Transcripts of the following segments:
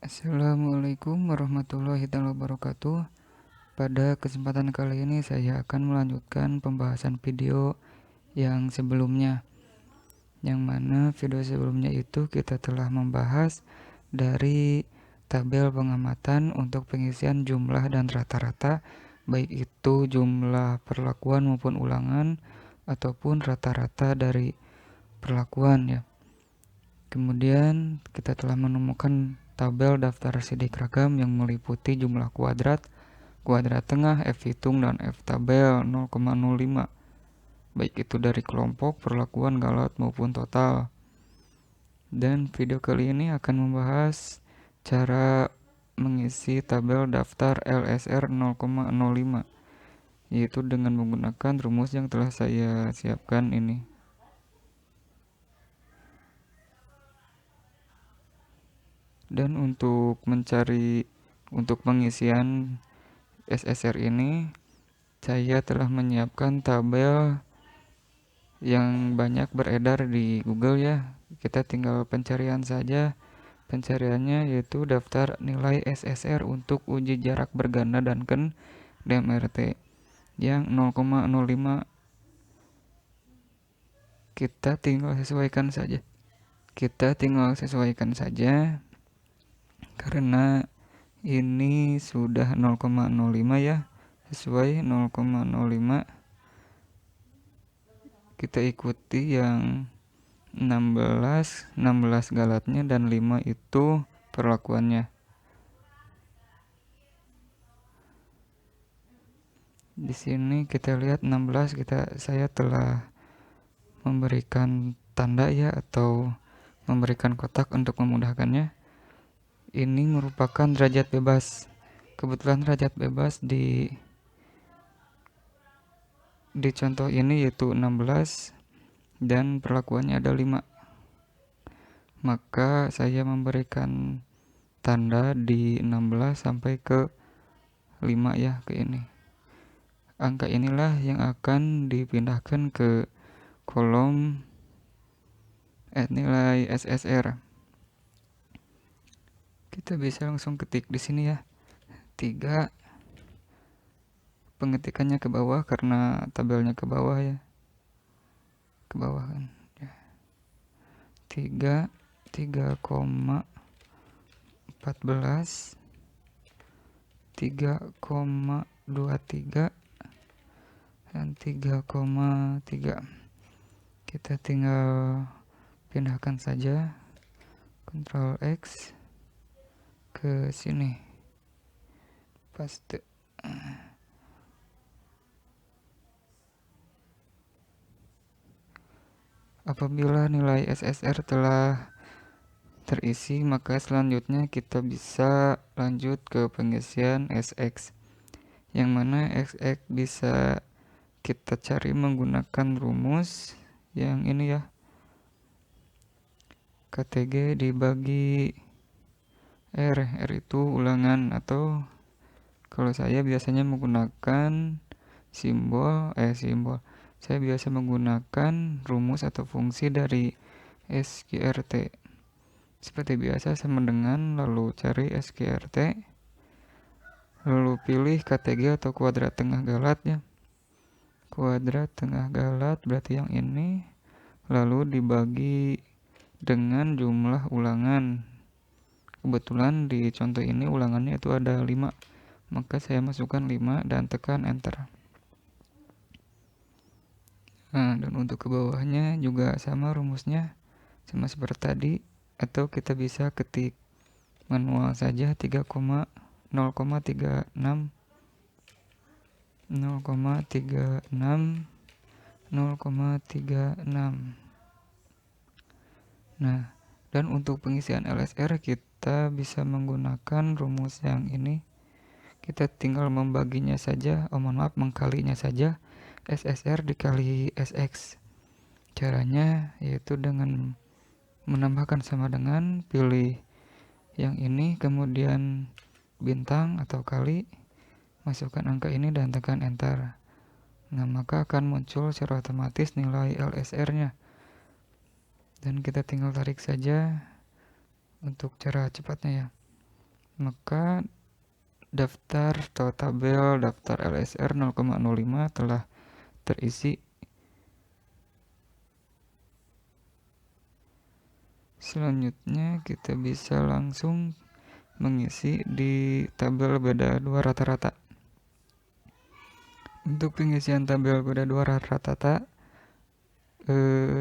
Assalamualaikum warahmatullahi wabarakatuh. Pada kesempatan kali ini saya akan melanjutkan pembahasan video yang sebelumnya, yang mana video sebelumnya itu kita telah membahas dari tabel pengamatan untuk pengisian jumlah dan rata-rata, baik itu jumlah perlakuan maupun ulangan ataupun rata-rata dari perlakuan ya. Kemudian kita telah menemukan tabel daftar sidik ragam yang meliputi jumlah kuadrat, kuadrat tengah, F hitung, dan F tabel 0,05, baik itu dari kelompok, perlakuan, galat, maupun total. Dan video kali ini akan membahas cara mengisi tabel daftar LSR 0,05, yaitu dengan menggunakan rumus yang telah saya siapkan ini. Dan untuk pengisian SSR ini, saya telah menyiapkan tabel yang banyak beredar di Google ya. Kita tinggal pencarian saja. Pencariannya yaitu daftar nilai SSR untuk uji jarak berganda Duncan DMRT yang 0,05. Kita tinggal sesuaikan saja karena ini sudah 0,05 ya, sesuai 0,05. Kita ikuti yang 16 galatnya dan 5 itu perlakuannya. Di sini kita lihat 16, saya telah memberikan tanda ya, atau memberikan kotak untuk memudahkannya. Ini merupakan derajat bebas. Kebetulan derajat bebas di contoh ini yaitu 16 dan perlakuannya ada 5. Maka saya memberikan tanda di 16 sampai ke 5 ya, ke ini. Angka inilah yang akan dipindahkan ke kolom nilai SSR. Kita bisa langsung ketik di sini ya. 3, pengetikannya ke bawah karena tabelnya ke bawah ya. Ke bawah kan. Ya. 3 3,14, 3,23 dan 3,3. Kita tinggal pindahkan saja, Ctrl X ke sini, paste. Apabila nilai SSR telah terisi, maka selanjutnya kita bisa lanjut ke pengisian SX, yang mana SX bisa kita cari menggunakan rumus yang ini ya, KTG dibagi R itu ulangan, atau kalau saya biasanya menggunakan saya biasa menggunakan rumus atau fungsi dari SQRT. Seperti biasa, sama dengan lalu cari SQRT, lalu pilih KTG atau kuadrat tengah galatnya. Kuadrat tengah galat berarti yang ini, lalu dibagi dengan jumlah ulangan. Kebetulan di contoh ini ulangannya itu ada 5, maka saya masukkan 5 dan tekan enter. Nah, dan untuk ke bawahnya juga sama rumusnya, sama seperti tadi, atau kita bisa ketik manual saja 0,36 0,36. Nah, dan untuk pengisian LSR kita bisa menggunakan rumus yang ini. Kita tinggal membaginya saja, mengkalinya saja, SSR dikali SX. Caranya yaitu dengan menambahkan sama dengan, pilih yang ini, kemudian bintang atau kali, masukkan angka ini dan tekan enter. Nah, maka akan muncul secara otomatis nilai LSR-nya. Dan kita tinggal tarik saja untuk cara cepatnya ya. maka daftar atau tabel daftar LSR 0,05 telah terisi. Selanjutnya kita bisa langsung mengisi di tabel beda dua rata-rata. Untuk pengisian tabel beda dua rata-rata,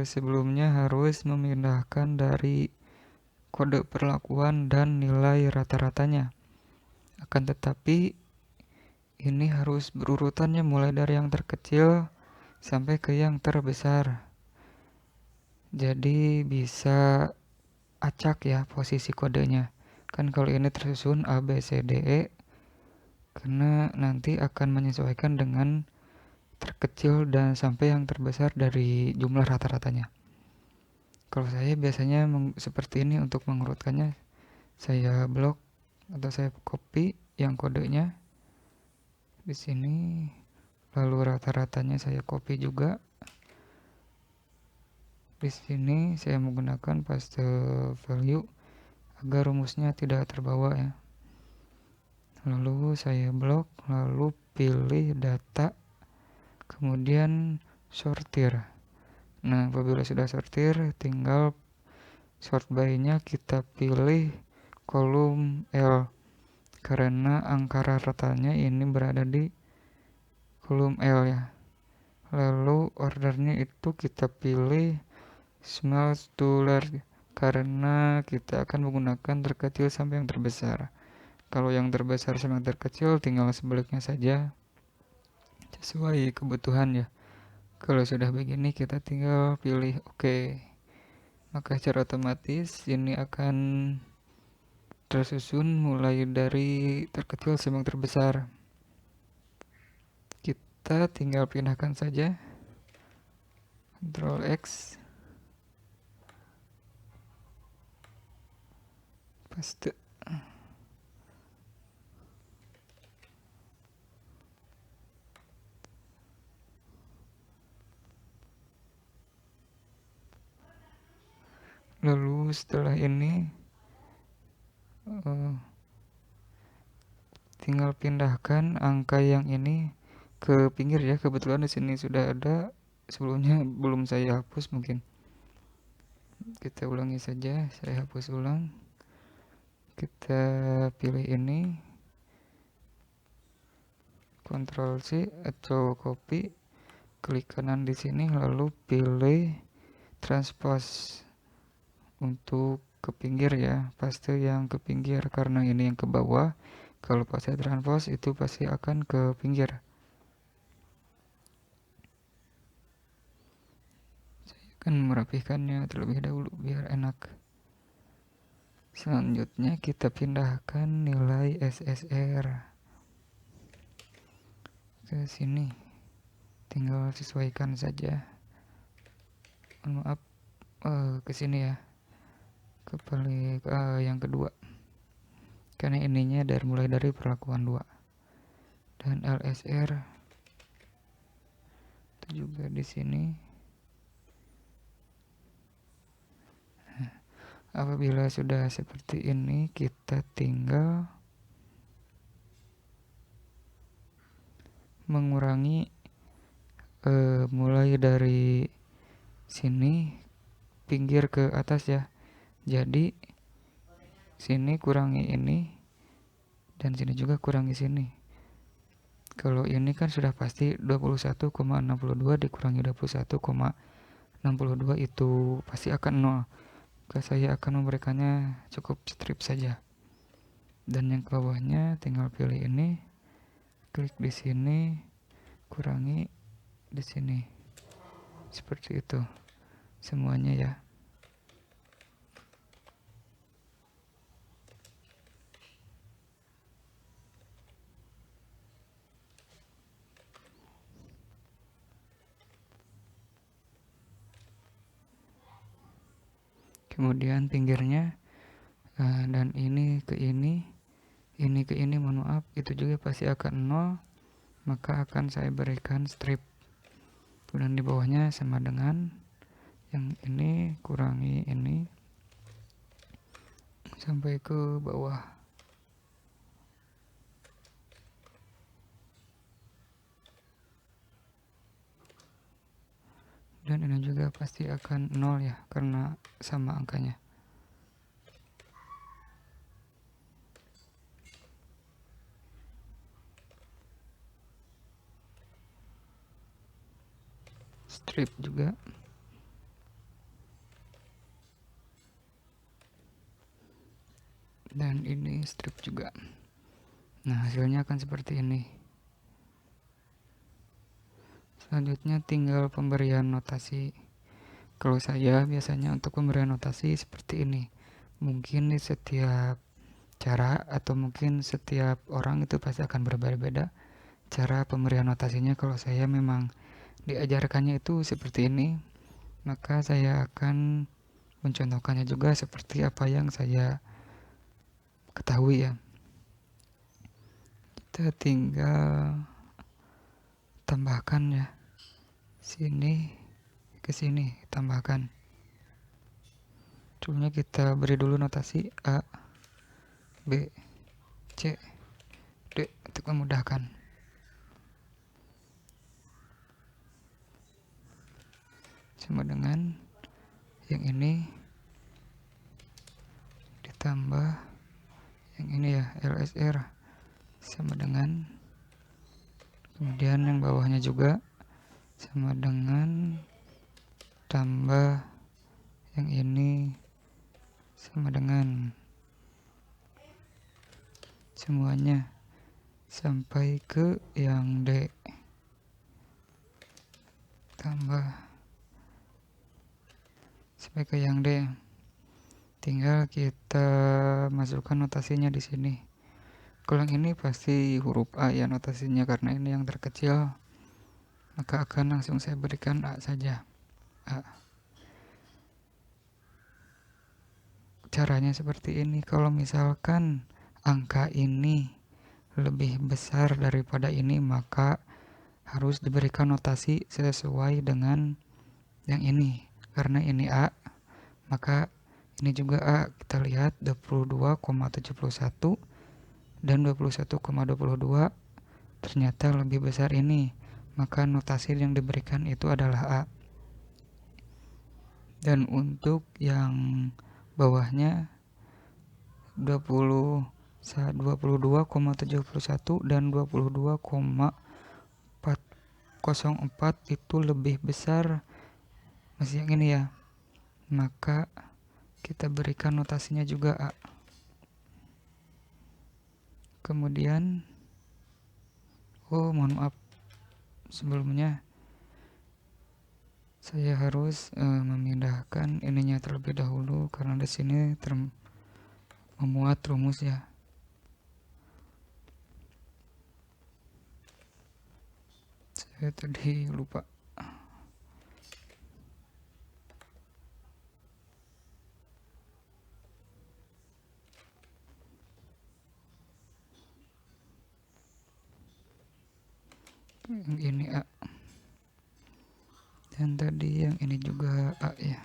sebelumnya harus memindahkan dari kode perlakuan dan nilai rata-ratanya. Akan tetapi ini harus berurutannya mulai dari yang terkecil sampai ke yang terbesar. Jadi bisa acak ya posisi kodenya. Kan kalau ini tersusun A, B, C, D, E, karena nanti akan menyesuaikan dengan terkecil dan sampai yang terbesar dari jumlah rata-ratanya. Kalau saya biasanya seperti ini untuk mengurutkannya, saya blok atau saya copy yang kodenya di sini, lalu rata-ratanya saya copy juga. Di sini saya menggunakan paste value agar rumusnya tidak terbawa ya. Lalu saya blok, lalu pilih data, kemudian sortir. Nah, apabila sudah sortir, tinggal sort by-nya kita pilih kolom L karena angka rata-ratanya ini berada di kolom L ya. Lalu ordernya itu kita pilih small to large karena kita akan menggunakan terkecil sampai yang terbesar. Kalau yang terbesar sampai yang terkecil tinggal sebaliknya saja sesuai kebutuhan ya. Kalau sudah begini kita tinggal pilih OK. Maka secara otomatis ini akan tersusun mulai dari terkecil sampai yang terbesar. Kita tinggal pindahkan saja. Ctrl X. Paste. Lalu setelah ini tinggal pindahkan angka yang ini ke pinggir ya. Kebetulan di sini sudah ada, sebelumnya belum saya hapus mungkin. Kita ulangi saja, saya hapus ulang. Kita pilih ini, Ctrl C atau copy, klik kanan di sini lalu pilih transpose untuk ke pinggir ya, paste yang ke pinggir karena ini yang ke bawah. Kalau paste transpose itu pasti akan ke pinggir. Saya akan merapikannya terlebih dahulu biar enak. Selanjutnya kita pindahkan nilai SSR ke sini. Tinggal sesuaikan saja. Maaf, ke sini ya. Kembali ke yang kedua. Karena ininya mulai dari perlakuan 2. Dan LSR itu juga di sini. Apabila sudah seperti ini, kita tinggal mengurangi mulai dari sini pinggir ke atas ya. Jadi sini kurangi ini dan sini juga kurangi sini. Kalau ini kan sudah pasti 21,62 dikurangi 21,62 itu pasti akan 0. Maka saya akan memberikannya cukup strip saja. Dan yang ke bawahnya tinggal pilih ini, klik di sini, kurangi di sini. Seperti itu semuanya ya. Kemudian pinggirnya dan ini ke ini ke ini, mohon maaf, itu juga pasti akan 0, maka akan saya berikan strip. Kemudian di bawahnya sama dengan yang ini, kurangi ini sampai ke bawah. dan ini juga pasti akan 0 ya, karena sama angkanya. Strip juga, dan ini strip juga. Nah, hasilnya akan seperti ini. Selanjutnya tinggal pemberian notasi. Kalau saya biasanya untuk pemberian notasi seperti ini. Mungkin di setiap cara atau mungkin setiap orang itu pasti akan berbeda-beda cara pemberian notasinya. Kalau saya memang diajarkannya itu seperti ini, maka saya akan mencontohkannya juga seperti apa yang saya ketahui ya. Kita tinggal tambahkan ya, sini ke sini tambahkan. Sebelumnya kita beri dulu notasi A, B, C, D untuk memudahkan. Sama dengan yang ini ditambah yang ini ya, LSR sama dengan, kemudian yang bawahnya juga sama dengan tambah yang ini sama dengan, semuanya sampai ke yang D, tambah sampai ke yang D. Tinggal kita masukkan notasinya di sini. Kalau yang ini pasti huruf A ya notasinya, karena ini yang terkecil, maka akan langsung saya berikan A saja. A. Caranya seperti ini. Kalau misalkan angka ini lebih besar daripada ini, maka harus diberikan notasi sesuai dengan yang ini. Karena ini A, maka ini juga A. Kita lihat 22,71 dan 21,22 ternyata lebih besar ini, maka notasi yang diberikan itu adalah A. Dan untuk yang bawahnya 22,71 dan 22,404 itu lebih besar masih yang ini ya, maka kita berikan notasinya juga A. Kemudian mohon maaf, sebelumnya saya harus memindahkan ininya terlebih dahulu karena di sini memuat rumus ya. Saya tadi lupa. Yang ini A. Dan tadi yang ini juga A ya.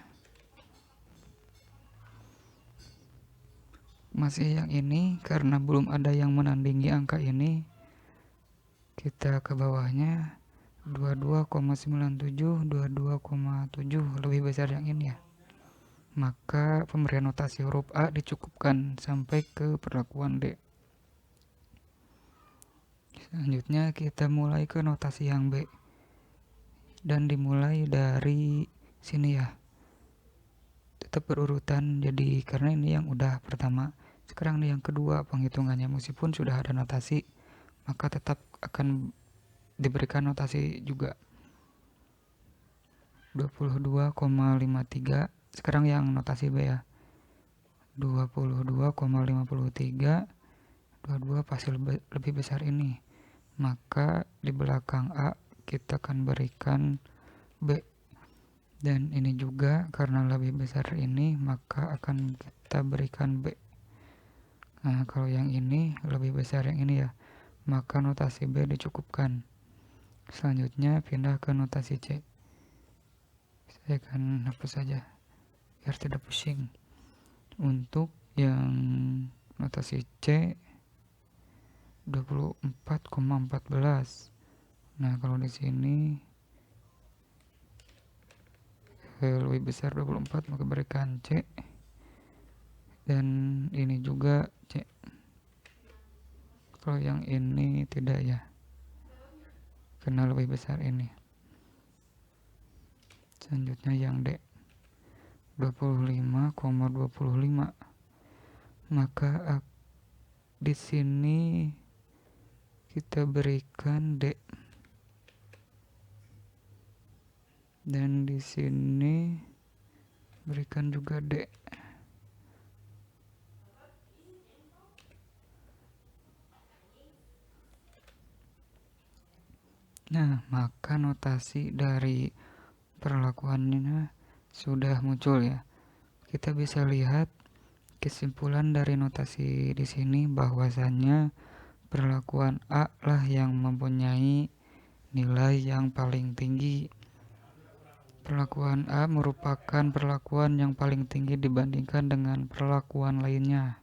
Masih yang ini karena belum ada yang menandingi angka ini, kita ke bawahnya 22,97, 22,7 lebih besar yang ini ya. Maka pemberian notasi huruf A dicukupkan sampai ke perlakuan D. Selanjutnya kita mulai ke notasi yang B. Dan dimulai dari sini ya. Tetap berurutan, jadi karena ini yang udah pertama. Sekarang ini yang kedua penghitungannya, meskipun sudah ada notasi, maka tetap akan diberikan notasi juga. 22,53. Sekarang yang notasi B ya. 22,53. 22 pasti lebih besar ini. Maka di belakang A kita akan berikan B. Dan ini juga karena lebih besar ini, maka akan kita berikan B. Nah, kalau yang ini lebih besar yang ini ya, maka notasi B dicukupkan. Selanjutnya pindah ke notasi C. Saya akan hapus saja biar tidak pusing. Untuk yang notasi C 24,14. Nah, kalau di sini lebih besar 24 maka berikan C, dan ini juga C. Kalau yang ini tidak ya, karena lebih besar ini. Selanjutnya yang D, 25,25. Maka di sini kita berikan D, dan di sini berikan juga D. Nah, maka notasi dari perlakuannya sudah muncul ya. Kita bisa lihat kesimpulan dari notasi di sini bahwasannya perlakuan A lah yang mempunyai nilai yang paling tinggi. Perlakuan A merupakan perlakuan yang paling tinggi dibandingkan dengan perlakuan lainnya.